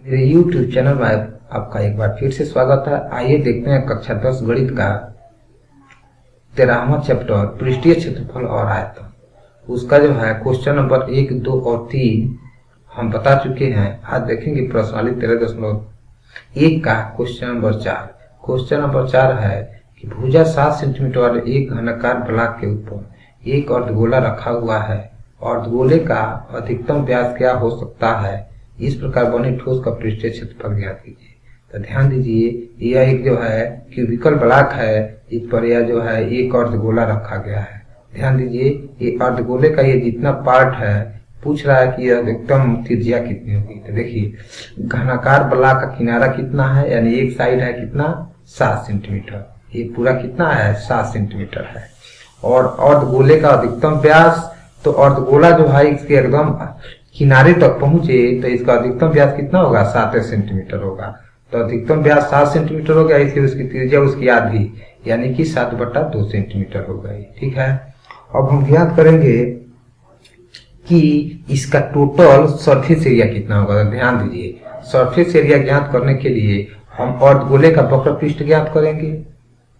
मेरे YouTube channel में आपका एक बार फिर से स्वागत है। आइए देखते हैं कक्षा 10 गणित का 13वां चैप्टर पृष्ठीय क्षेत्रफल और आयतन। उसका जो है क्वेश्चन नंबर 1, 2 और 3 हम बता चुके हैं। आज देखेंगे प्रश्नावली 13.1 का क्वेश्चन नंबर 4। क्वेश्चन नंबर 4 है कि भुजा 7 सेंटीमीटर वाले एक घनाकार ब्लॉक के ऊपर एक अर्धगोला रखा हुआ है। अर्धगोले का अधिकतम व्यास क्या हो सकता है? इस प्रकार बने ठोस का पृष्ठीय क्षेत्रफल ज्ञात कीजिए। तो ध्यान दीजिए, यह एक जो है क्यूबिकल ब्लॉक है, इस पर यह जो है एक अर्धगोला रखा गया है। ध्यान दीजिए, ये अर्धगोले का ये जितना पार्ट है पूछ रहा है कि अधिकतम त्रिज्या कितनी होगी। तो देखिए घनाकार ब्लॉक का किनारा कितना है, यानी एक साइड है कितना 7 सेंटीमीटर, ये पूरा कितना है 7 सेंटीमीटर है। और अर्धगोले का अधिकतम व्यास, तो अर्धगोला जो है इसके एकदम किनारे तक पहुंचे तो इसका अधिकतम व्यास कितना होगा 7 सेंटीमीटर होगा। तो अधिकतम व्यास 7 सेंटीमीटर हो गया, इसलिए उसकी त्रिज्या उसकी आधी यानी कि 7/2 सेंटीमीटर हो गई। ठीक है, अब हम ज्ञात करेंगे कि इसका टोटल सरफेस एरिया कितना होगा। तो ध्यान दीजिए, सरफेस एरिया ज्ञात करने के लिए हम अर्धगोले का वक्र पृष्ठ ज्ञात करेंगे।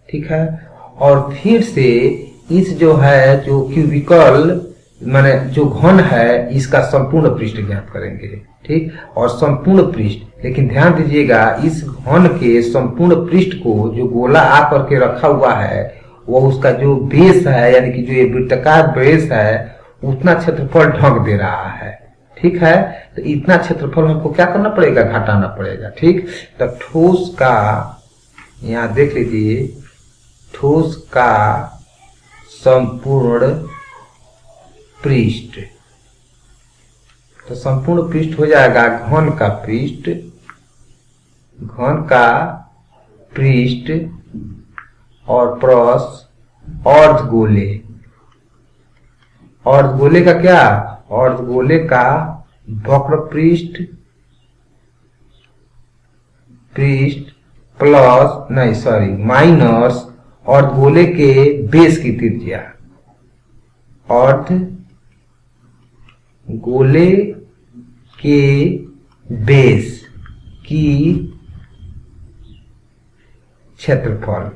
ठीक है, और फिर से इस जो है जो क्यूबिकल माने जो घन है इसका संपूर्ण पृष्ठ ज्ञात करेंगे। ठीक, और संपूर्ण पृष्ठ, लेकिन ध्यान दीजिएगा इस घन के संपूर्ण पृष्ठ को जो गोला आकर के रखा हुआ है वो उसका जो बेस है यानी कि जो ये वृत्ताकार बेस है उतना क्षेत्रफल ढक दे रहा है। ठीक है, तो इतना क्षेत्रफल हमको क्या करना पड़ेगा, घटाना पड़ेगा। ठीक, तो ठोस का यहाँ देख लीजिए, ठोस का संपूर्ण पृष्ठ, तो संपूर्ण पृष्ठ हो जाएगा घन का पृष्ठ, घन का पृष्ठ और प्लस अर्धगोले, अर्धगोले का क्या, अर्धगोले का वक्र पृष्ठ, पृष्ठ प्लस नहीं सॉरी माइनस अर्धगोले के बेस की त्रिज्या, अर्धगोले के बेस की क्षेत्रफल।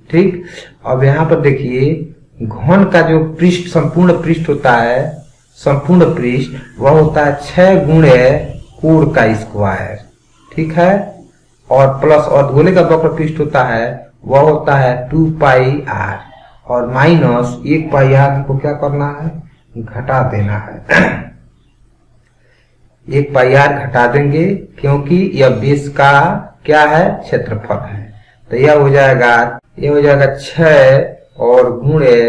ठीक, अब यहां पर देखिए घन का जो पृष्ठ संपूर्ण पृष्ठ होता है, संपूर्ण पृष्ठ वह होता है 6 गुणे कोण का स्क्वायर। ठीक है, और प्लस अर्धगोले का वक्र पृष्ठ होता है वह होता है 2πr और माइनस 1πr को क्या करना है, घटा देना है। 1πr घटा देंगे क्योंकि यह बेस का क्या है, क्षेत्रफल है। तो यह हो जाएगा 6 और गुणे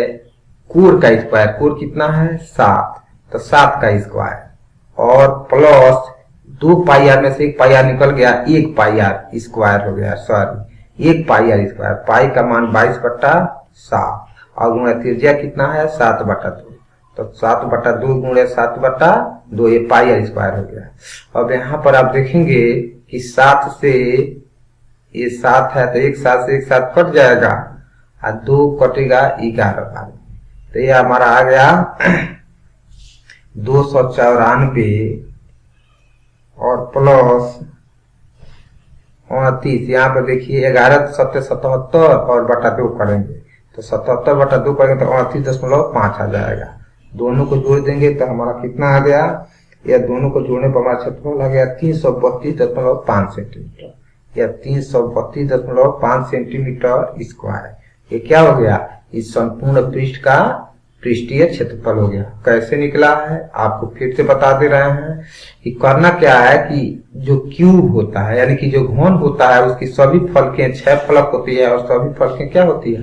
कोण का स्क्वायर, कोण कितना है 7, तो 7 का स्क्वायर और प्लस 2πr में से 1πr निकल गया, 1πr स्क्वायर हो गया, सॉरी 1πr स्क्वायर, पाई का मान 22/7 और गुणा त्रिज्या कितना है 7/2, तो 7/2 गुणे 7/2 ये πr स्क्वायर हो गया। अब यहाँ पर आप देखेंगे कि 7 से ये 7 है तो एक 7 से एक 7 कट जाएगा और 2 कटेगा 11 बार, तो ये हमारा आ गया 294 और प्लस 29। यहाँ पर देखिए 11 7 77 और बटा 2 करेंगे तो 77/2 करेंगे तो 38.5 आ जाएगा। दोनों को जोड़ देंगे तो हमारा कितना आ गया, या दोनों को जोड़ने पर हमारा क्षेत्रफल आ गया 332.5 सेंटीमीटर या 332.5 सेंटीमीटर स्क्वायर। ये क्या हो गया, इस संपूर्ण पृष्ठ का पृष्ठीय क्षेत्रफल हो गया। कैसे निकला है आपको फिर से बता दे रहे हैं कि करना क्या है कि जो क्यूब होता है यानी कि जो घन होता है उसकी सभी फलकें 6 फलक होती है और सभी फलकें क्या होती है,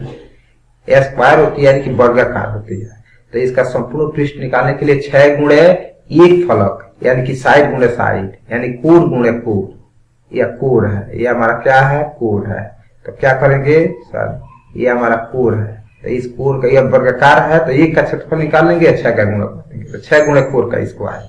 स्क्वायर होती है यानी कि वर्गाकार होती है। तो इसका संपूर्ण पृष्ठ निकालने के लिए 6 गुणे 1 फलक यानी कि साइड गुणे साइड यानी कोण गुणे कोण, यह कोण है, यह हमारा क्या है कोण है। तो क्या करेंगे सर, ये हमारा कोण है, तो इस कोण का यह वर्गाकार है तो 1 का क्षेत्रफल निकाल लेंगे, 6 का गुणा कर देंगे तो 6 गुणे कोण का स्क्वायर।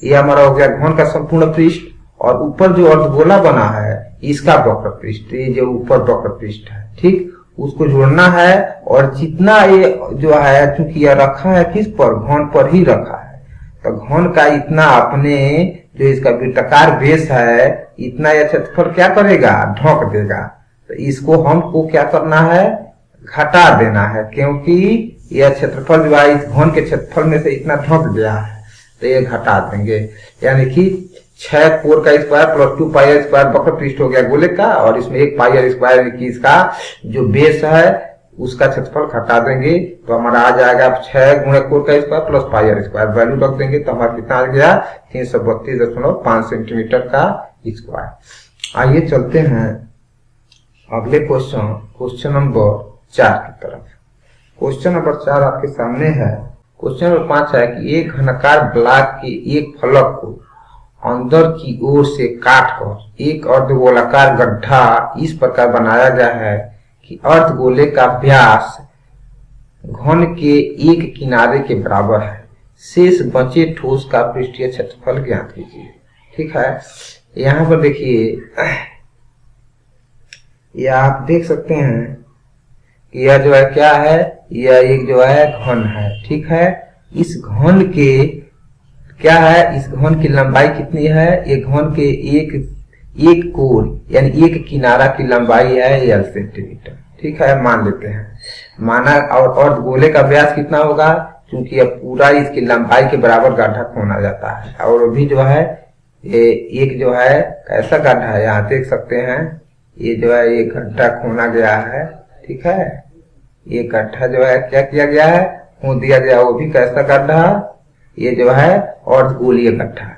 यह हमारा हो गया घन का संपूर्ण पृष्ठ और ऊपर जो अर्धगोला बना है इसका वक्र पृष्ठ, ये जो ऊपर वक्र पृष्ठ है। ठीक, उसको जोड़ना है और जितना ये जो है चूंकि यह रखा है किस पर, घन पर ही रखा है, तो घन का इतना अपने जो इसका वृत्ताकार बेस है इतना यह क्षेत्रफल क्या करेगा, ढक देगा। तो इसको हमको क्या करना है, घटा देना है, क्योंकि यह क्षेत्रफल जो है इस घन के क्षेत्रफल में से इतना ढक गया है, तो ये घटा देंगे। यानी कि 6 कोर का square plus 2 pi R square वक्र पृष्ठ हो गया गोले का, और इसमें 1 पाई आर स्क्वायर यानी कि इसका जो बेस है उसका क्षेत्रफल घटा देंगे, तो हमारा आ जाएगा 6 गुणे कोर का square plus pi R square, value रख देंगे तो हमारा कितना आ गया 332.5 सेंटीमीटर का स्क्वायर। आइए चलते हैं अगले क्वेश्चन नंबर 4 की तरफ। क्वेश्चन नंबर 4 आपके सामने है। क्वेश्चन नंबर 5 है कि एक घनाकार ब्लॉक के एक फलक को अंदर की ओर से काटकर एक अर्धगोलाकार गड्ढा इस प्रकार बनाया गया है कि अर्धगोले का व्यास घन के एक किनारे के बराबर है। शेष बचे ठोस का पृष्ठीय क्षेत्रफल ज्ञात कीजिए। ठीक है, यहाँ पर देखिए, यह आप देख सकते हैं कि यह जो है क्या है, यह एक जो है घन है। ठीक है, इस घन के क्या है, इस घन की लंबाई कितनी है, एक घन के एक कोर यानी एक किनारा की लंबाई है L सेंटीमीटर। ठीक है, मान लेते हैं, माना। और गोले का व्यास कितना होगा, क्योंकि अब पूरा इसकी लंबाई के बराबर गड्ढा खोना जाता है। और अभी जो है ये एक जो है कैसा गड्ढा है, यहाँ देख सकते हैं, ये जो है ये गड्ढा खोना गया है। ठीक है, ये गड्ढा जो है क्या किया गया है, खोद दिया गया। वो भी कैसा गड्ढा, ये जो है अर्धगोलीय गड्ढा।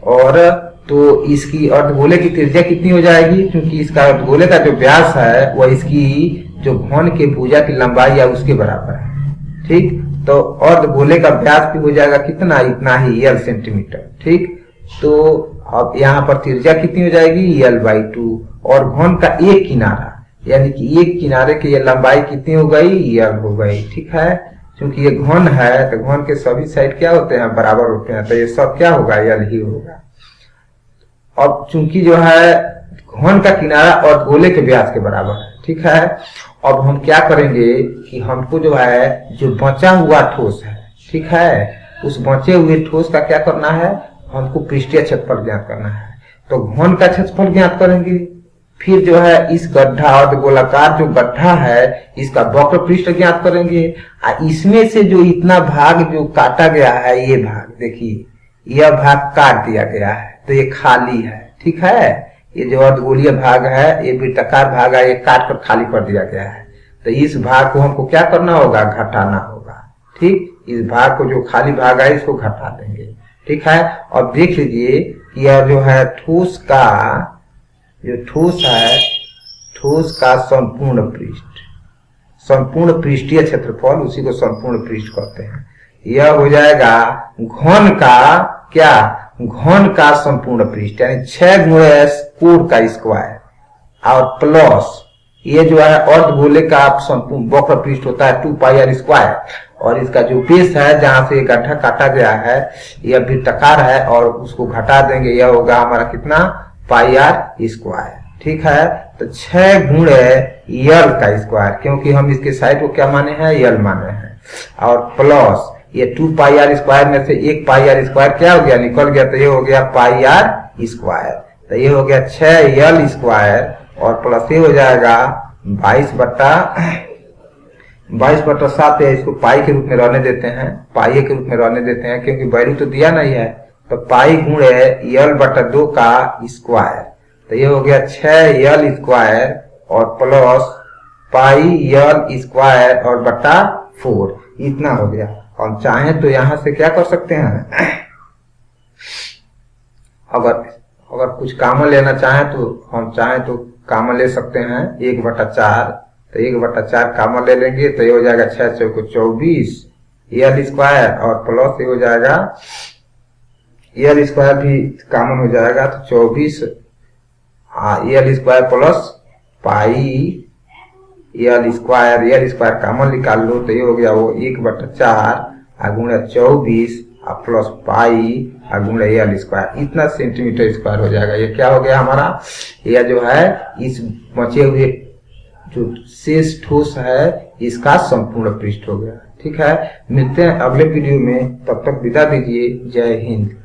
और तो इसकी अर्धगोले की त्रिज्या कितनी हो जाएगी, क्योंकि इसका अर्धगोले का जो व्यास है वह इसकी जो घन के भुजा की लंबाई है उसके बराबर है। ठीक, तो अर्धगोले का व्यास भी हो जाएगा कितना, इतना ही L सेंटीमीटर। ठीक, तो अब यहाँ पर त्रिज्या कितनी हो जाएगी L/2, और घन का एक किनारा यानी कि एक किनारे की ये लंबाई कितनी हो गई, L हो गई। ठीक है, क्योंकि ये घन है तो घन के सभी साइड क्या होते हैं, बराबर होते हैं, तो ये सब क्या होगा, L ही होगा। अब चूंकि जो है घन का किनारा और गोले के व्यास के बराबर है। ठीक है, अब हम क्या करेंगे कि हमको जो है जो बचा हुआ ठोस है, ठीक है, उस बचे हुए ठोस का क्या करना है, हमको पृष्ठीय क्षेत्रफल ज्ञात करना है। तो घन का क्षेत्रफल ज्ञात करेंगे, फिर जो है इस गड्ढा अर्धगोलाकार जो गड्ढा है इसका वक्र पृष्ठ ज्ञात करेंगे। इसमें से जो इतना भाग जो काटा गया है, ये भाग देखिए, यह भाग काट दिया गया है, तो ये खाली है। ठीक है, ये जो अर्धगोलीय भाग है, ये वृत्ताकार भाग है, ये काट कर खाली कर दिया गया है। तो इस भाग को हमको क्या करना होगा, घटाना होगा। ठीक, इस भाग को जो खाली भाग है इसको घटा देंगे। ठीक है, अब देख लीजिए कि यह जो है ठोस का जो ठोस है, ठोस का संपूर्ण पृष्ठ, संपूर्ण पृष्ठीय क्षेत्रफल, उसी को संपूर्ण पृष्ठ कहते हैं। यह हो जाएगा घन का क्या, घन का संपूर्ण पृष्ठ यानी 6 गुणे कोर का स्क्वायर, और प्लस ये जो है अर्धगोले का संपूर्ण वक्र पृष्ठ होता है 2 पाई आर स्क्वायर, और इसका जो बेस है जहां से गड्ढा काटा गया है यह वृत्ताकार है, और उसको घटा देंगे, यह होगा हमारा कितना, पाई आर स्क्वायर। ठीक है, तो 6 गुणे L का स्क्वायर, क्योंकि हम इसके साइड को क्या माने हैं, L माने हैं, और प्लस ये 2 पाई आर स्क्वायर में से 1 पाई आर स्क्वायर क्या हो गया, निकल गया, तो ये हो गया पाई आर स्क्वायर। तो ये हो गया 6L स्क्वायर, और प्लस ये हो जाएगा 22/7 है, इसको पाई के रूप में रहने देते हैं, पाई के रूप में रहने देते हैं, क्योंकि वैल्यू तो दिया नहीं है। तो पाई गुणे L/2 का स्क्वायर, तो ये हो गया 6L स्क्वायर, और प्लस पाई L स्क्वायर और बटा 4, इतना हो गया। हम चाहें तो यहां से क्या कर सकते हैं, अगर कुछ कॉमन लेना चाहें तो हम चाहें तो कॉमन ले सकते हैं 1/4, तो 1/4 कॉमन ले लेंगे, तो ये हो जाएगा 6 चौको 24 L स्क्वायर, और प्लस ये हो जाएगा L स्क्वायर भी कॉमन हो जाएगा, तो 24 L स्क्वायर प्लस पाई L स्क्वायर कॉमन निकाल लो, तो ये हो गया वो 1/4 गुणा 24 प्लस पाई गुणा L स्क्वायर, इतना सेंटीमीटर स्क्वायर हो जाएगा। ये क्या हो गया हमारा, यह जो है इस बचे हुए जो शेष ठोस है इसका संपूर्ण पृष्ठ हो गया। ठीक है, मिलते हैं अगले वीडियो में, तब तक विदा दीजिए, जय हिंद।